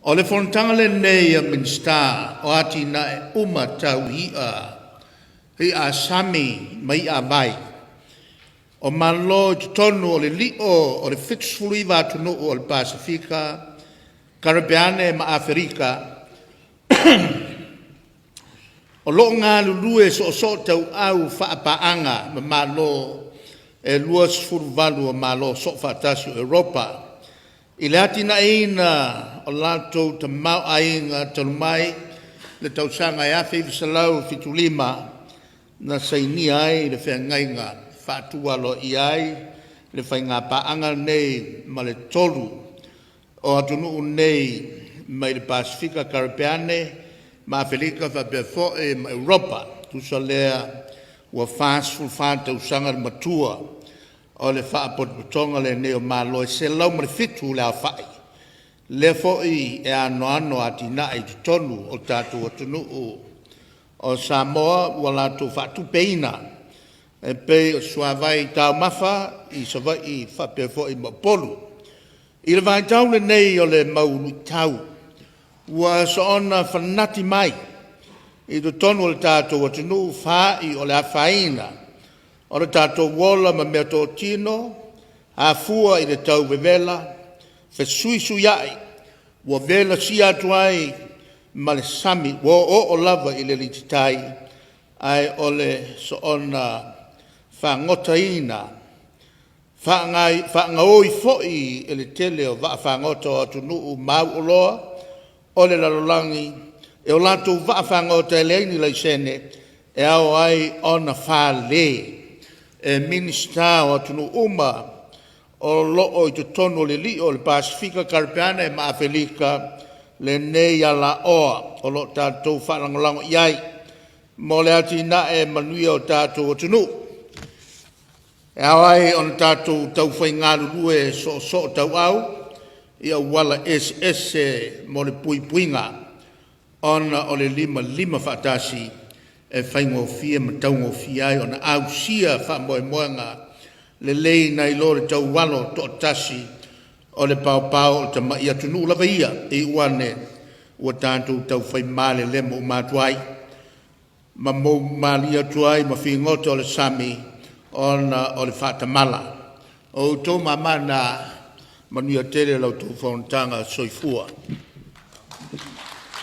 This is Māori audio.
O le Fonotaga le nei a minsta o ati na e uma tau hi a sami mai a vai. O malo te tonu o le lio o le fitsfuliva tunu o le Pasifika, Caribbean ma Afrika. O lo ngā lulue so tau au whaapaanga ma malo e luas furuvalu o malo so whaatasi o Europa. I le ati na ina o lato ta mau ainga tanu mai le tausanga e awhi salau fitulima na saini ai le whengainga whaatua lo i ai le whainga paanga nei ma le tolu o atunu nei mai le Pasifika Caribbeane ma Afrika whapefo e ma Europa tusa lea ua whaasfu whaatausanga le matua o le whaapotonga le neo malo e se lau ma le fitu le a whai. Le foi e ano ati na e tonu o tātou atunu o Samoa ua lātou whaatu peina e pe o suavai tau mawha i savai i whapefo i mapolu. I le vai tau le nei o le maulu tau ua soona whanati mai i to tonu o le tātou atunu whai o le a whaina. O le tātou wola ma mea tō tino, a fua i le tau vevela, fe sui ai, wa vela si atu ai, ma le sami, wa o lava i le lititai, ai o le so ona whangota ina, whanga oi foi i le tele o whangota o atu nuu mau o loa, o le lalolangi, e o lātou whangota e leini lai sene, e au ai ona whale, e minista o atunu uma o loo i te tono le li o le Pasifika Caribbean ma Afrika le nei ala oa o lo tātou whalangolango iai mo le ati na e manui o tātou atunu. E awai on tātou tau whai ngāru rue so tau au ia wala SS mo le pui puinga ona o le lima whaatasi e whaingo fia ma taungo fia ai o na au sia whamoe moenga le lei nei lo le tau walo to tasi o le pau o ta mai atunu lava ia i uane ua tātou tau whai male le mo matuai ma mo mali atuai ma whingota o le sami o le whatamala o tō mamana manuia tere lau tō Fonotaga soifua.